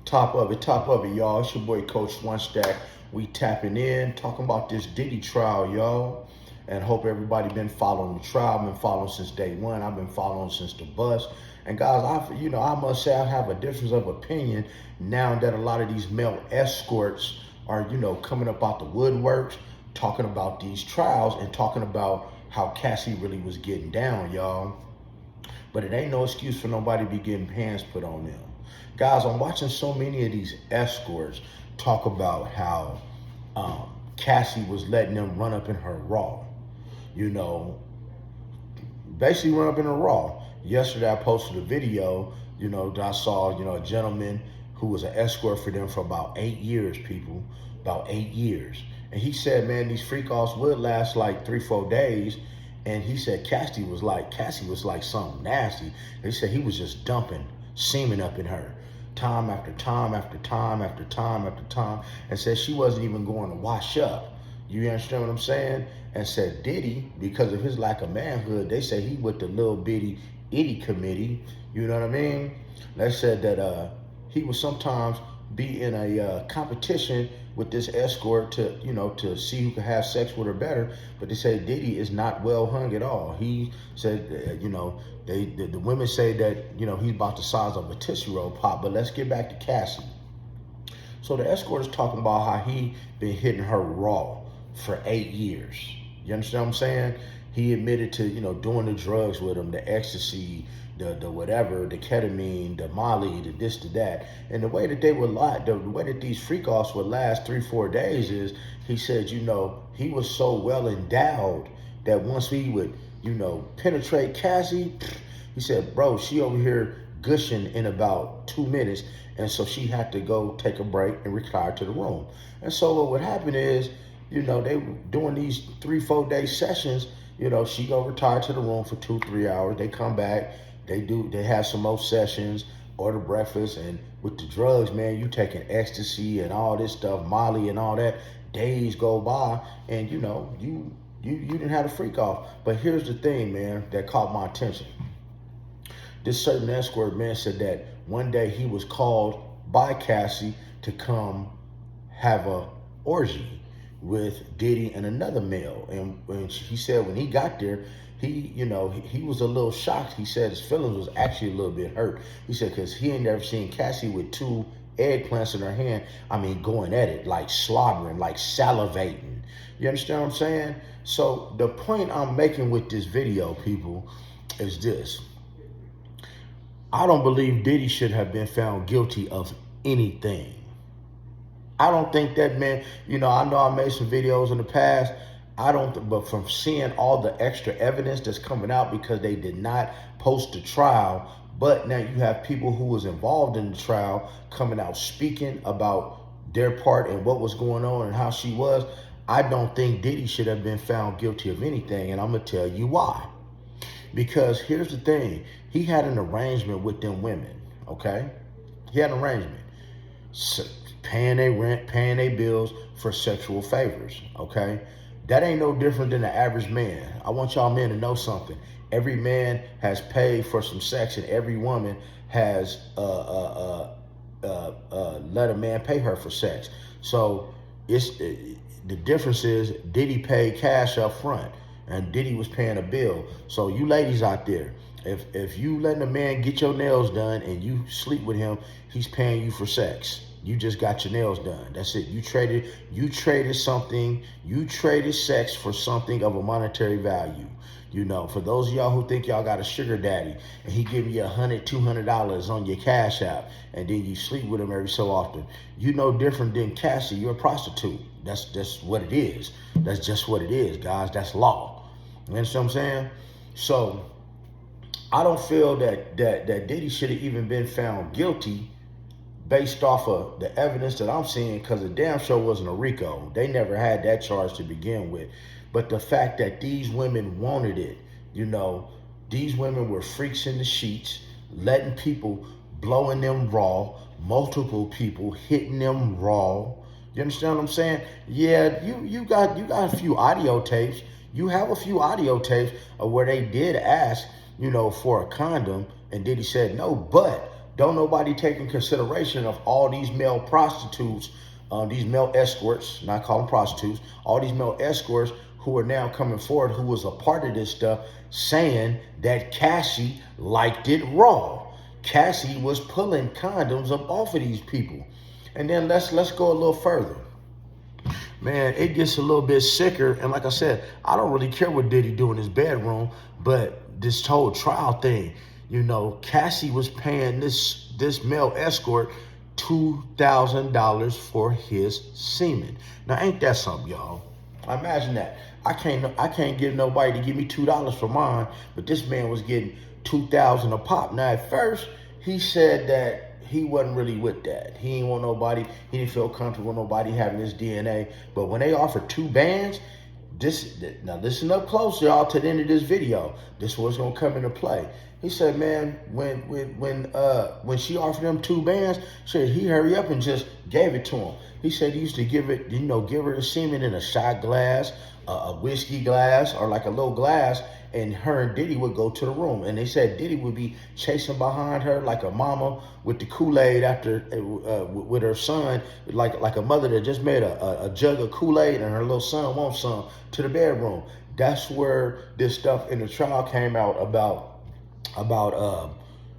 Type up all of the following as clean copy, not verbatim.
Top of it, y'all. It's your boy Coach One Stack. We tapping in, talking about this Diddy trial, y'all. And hope everybody been following the trial. I've been following since day one. I've been following since the bus. And guys, I must say I have a difference of opinion now that a lot of these male escorts are, coming up out the woodworks, talking about these trials and talking about how Cassie really was getting down, y'all. But it ain't no excuse for nobody to be getting hands put on them. Guys, I'm watching so many of these escorts talk about how Cassie was letting them run up in her raw. Basically run up in her raw. Yesterday I posted a video, that I saw, a gentleman who was an escort for them for about 8 years, people. About 8 years. And he said, man, these freak offs would last like 3-4 days. And he said Cassie was like something nasty. He said he was just dumping semen up in her time after time after time after time after time, and said she wasn't even going to wash up. You understand what I'm saying? And said Diddy, because of his lack of manhood, they say he with the little bitty itty committee. You know what I mean? They said that he would sometimes be in a competition with this escort to see who could have sex with her better. But they say Diddy is not well hung at all. He said, the women say that, he's about the size of a Tootsie Roll Pop. But let's get back to Cassie. So the escort is talking about how he been hitting her raw for 8 years. You understand what I'm saying? He admitted to, doing the drugs with him, the ecstasy, the whatever, the ketamine, the Molly, the this, the that. And the way that they would lie, the way that these freak offs would last 3-4 days is, he said, he was so well endowed that once he would, penetrate Cassie, he said, bro, she over here gushing in about 2 minutes. And so she had to go take a break and retire to the room. And so what would happen is, they were doing these 3-4 day sessions. She go retire to the room for 2-3 hours. They come back. They have some more sessions, order breakfast, and with the drugs, man, you taking ecstasy and all this stuff, Molly and all that. Days go by, and you didn't have a freak off. But here's the thing, man, that caught my attention. This certain escort man said that one day he was called by Cassie to come have a orgy with Diddy and another male. And when he said when he got there, he was a little shocked. He said his feelings was actually a little bit hurt. He said because he ain't never seen Cassie with 2 eggplants in her hand. I mean, going at it, like slobbering, like salivating. You understand what I'm saying? So the point I'm making with this video, people, is this. I don't believe Diddy should have been found guilty of anything. I don't think that, man, I know I made some videos in the past. But from seeing all the extra evidence that's coming out because they did not post the trial, but now you have people who was involved in the trial coming out speaking about their part and what was going on and how she was. I don't think Diddy should have been found guilty of anything, and I'm going to tell you why. Because here's the thing. He had an arrangement with them women, okay? He had an arrangement. Paying their rent, paying their bills for sexual favors, okay? That ain't no different than the average man. I want y'all men to know something. Every man has paid for some sex, and every woman has let a man pay her for sex. So the difference is Diddy paid cash up front, and Diddy was paying a bill. So you ladies out there, if you letting a man get your nails done and you sleep with him, he's paying you for sex. You just got your nails done. That's it. You traded something. You traded sex for something of a monetary value. For those of y'all who think y'all got a sugar daddy and he give you $100, $200 on your cash app, and then you sleep with him every so often, you no different than Cassie. You're a prostitute. That's what it is. That's just what it is, guys. That's law. You understand what I'm saying? So I don't feel that Diddy should have even been found guilty based off of the evidence that I'm seeing, because the damn show wasn't a RICO. They never had that charge to begin with. But the fact that these women wanted it, these women were freaks in the sheets, letting people blowing them raw, multiple people hitting them raw. You understand what I'm saying? Yeah, you got a few audio tapes. You have a few audio tapes of where they did ask, for a condom, and Diddy said no, but don't nobody take in consideration of all these male prostitutes, these male escorts, not call them prostitutes, all these male escorts who are now coming forward, who was a part of this stuff, saying that Cassie liked it raw. Cassie was pulling condoms up off of these people. And then let's go a little further. Man, it gets a little bit sicker. And like I said, I don't really care what Diddy do in his bedroom, but this whole trial thing, you know, Cassie was paying this male escort $2,000 for his semen. Now, ain't that something, y'all? Imagine that. I can't give nobody to give me $2 for mine, but this man was getting $2,000 a pop. Now, at first, he said that he wasn't really with that. He didn't want nobody, he didn't feel comfortable with nobody having his DNA. But when they offered 2 bands, now listen up close, y'all, to the end of this video. This is what's gonna come into play. He said, man, when she offered him 2 bands, he hurry up and just gave it to him. He said he used to give her a semen in a shot glass, a whiskey glass, or like a little glass, and her and Diddy would go to the room. And they said Diddy would be chasing behind her like a mama with the Kool-Aid after with her son, like a mother that just made a jug of Kool-Aid and her little son wants some, to the bedroom. That's where this stuff in the trial came out about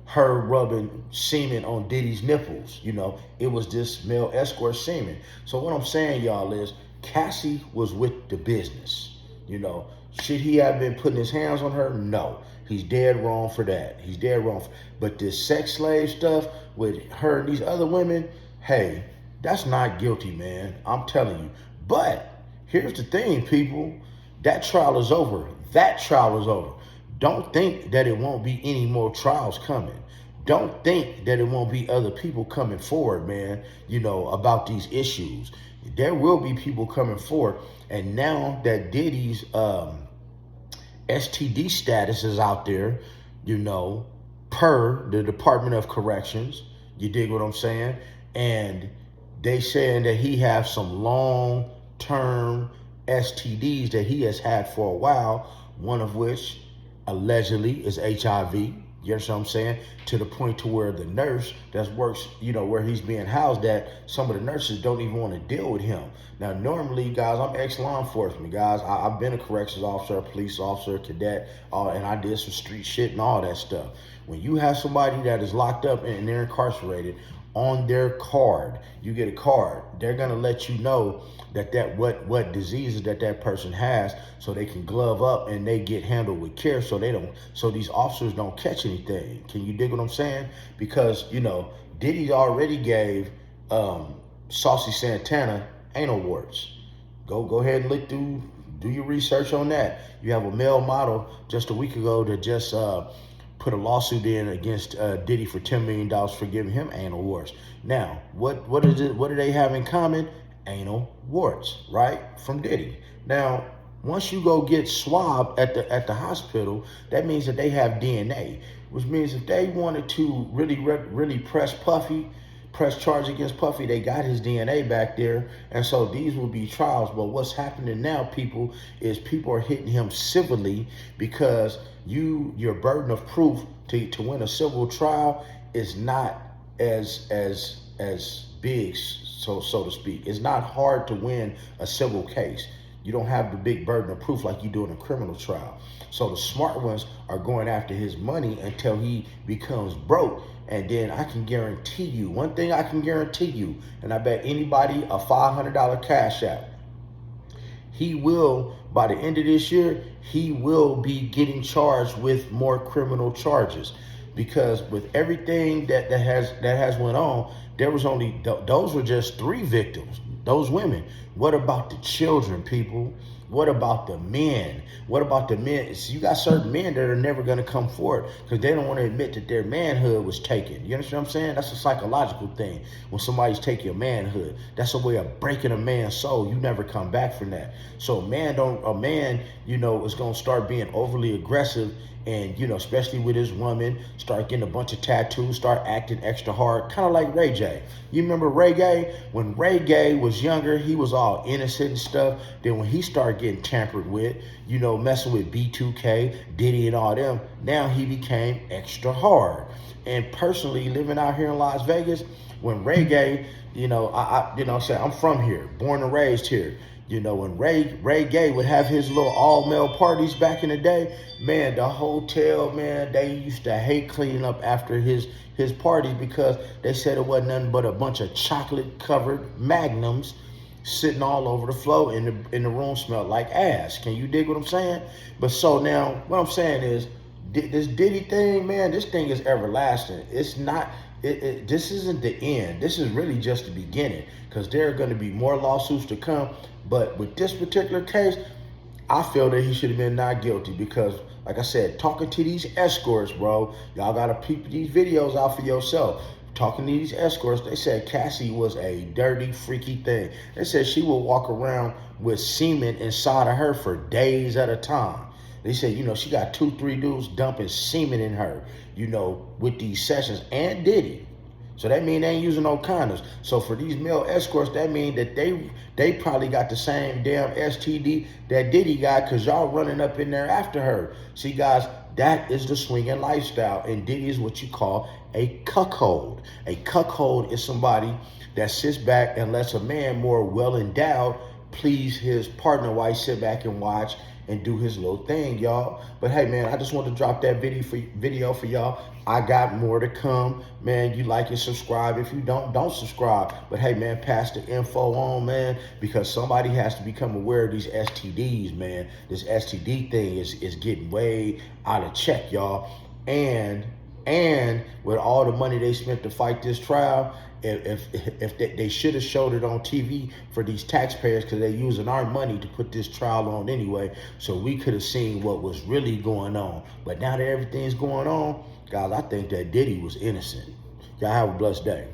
her rubbing semen on Diddy's nipples. You know, it was this male escort semen. So what I'm saying, y'all, is Cassie was with the business. You know, should he have been putting his hands on her? No. He's dead wrong for that. He's dead wrong. But this sex slave stuff with her and these other women, hey, that's not guilty, man. I'm telling you. But here's the thing, people. That trial is over. That trial is over. Don't think that it won't be any more trials coming. Don't think that it won't be other people coming forward, man, you know, about these issues. There will be people coming forward. And now that Diddy's STD status is out there, you know, per the Department of Corrections, you dig what I'm saying? And they saying that he has some long-term STDs that he has had for a while, one of which allegedly is HIV. You understand what I'm saying? To the point to where the nurse that works, you know, where he's being housed at, some of the nurses don't even want to deal with him. Now, normally, guys, I'm ex-law enforcement, guys. I've been a corrections officer, a police officer, cadet, and I did some street shit and all that stuff. When you have somebody that is locked up and they're incarcerated, on their card, you get a card, they're going to let you know what diseases that person has, so they can glove up and they get handled with care, so these officers don't catch anything. Can you dig what I'm saying? Because, you know, Diddy already gave Saucy Santana anal warts. Go ahead and look through, do your research on that. You have a male model just a week ago that just put a lawsuit in against Diddy for $10 million for giving him anal warts. Now, what do they have in common? Anal warts, right? From Diddy. Now, once you go get swabbed at the hospital, that means that they have DNA, which means if they wanted to really press charge against Puffy, they got his DNA back there, and so these will be trials. But what's happening now, people, is people are hitting him civilly because your burden of proof to win a civil trial is not as big, so to speak. It's not hard to win a civil case. You don't have the big burden of proof like you do in a criminal trial. So the smart ones are going after his money until he becomes broke. And then I can guarantee you, one thing I can guarantee you, and I bet anybody a $500 cash app, he will, by the end of this year, he will be getting charged with more criminal charges. Because with everything that has went on, there was only, those were just 3 victims, those women. What about the children, people? What about the men? What about the men? So you got certain men that are never going to come forward because they don't want to admit that their manhood was taken. You understand what I'm saying? That's a psychological thing. When somebody's taking your manhood, that's a way of breaking a man's soul. You never come back from that. So a man, you know, is going to start being overly aggressive. And, you know, especially with his woman, start getting a bunch of tattoos, start acting extra hard, kind of like Ray J. You remember Ray J? When Ray J was younger, he was all innocent and stuff. Then when he started started getting tampered with, you know, messing with B2K, Diddy and all them, now he became extra hard. And personally, living out here in Las Vegas, when reggae, you know, I'm from here, born and raised here. You know, when Ray Gay would have his little all male parties back in the day, man, the hotel, man, they used to hate cleaning up after his parties because they said it wasn't nothing but a bunch of chocolate covered magnums sitting all over the floor, and the room smelled like ass. Can you dig what I'm saying? But so now what I'm saying is, this Diddy thing, man, this thing is everlasting. It's not. This isn't the end. This is really just the beginning, because there are going to be more lawsuits to come. But with this particular case, I feel that he should have been not guilty because, like I said, talking to these escorts, bro, y'all got to peep these videos out for yourself. Talking to these escorts, they said Cassie was a dirty, freaky thing. They said she would walk around with semen inside of her for days at a time. They said, you know, she got 2-3 dudes dumping semen in her, you know, with these sessions, and Diddy. So that mean they ain't using no condoms. So for these male escorts, that mean that they probably got the same damn STD that Diddy got, because y'all running up in there after her. See, guys, that is the swinging lifestyle, and Diddy is what you call a cuckold. A cuckold is somebody that sits back and lets a man more well endowed please his partner while he sit back and watch and do his little thing, y'all. But hey, man, I just want to drop that video for y'all. I got more to come, man. You like and subscribe. If you don't subscribe. But hey, man, pass the info on, man, because somebody has to become aware of these STDs, man. This STD thing is getting way out of check, y'all. And with all the money they spent to fight this trial, if they should have showed it on TV for these taxpayers, because they're using our money to put this trial on anyway, so we could have seen what was really going on. But now that everything's going on, guys, I think that Diddy was innocent. Y'all have a blessed day.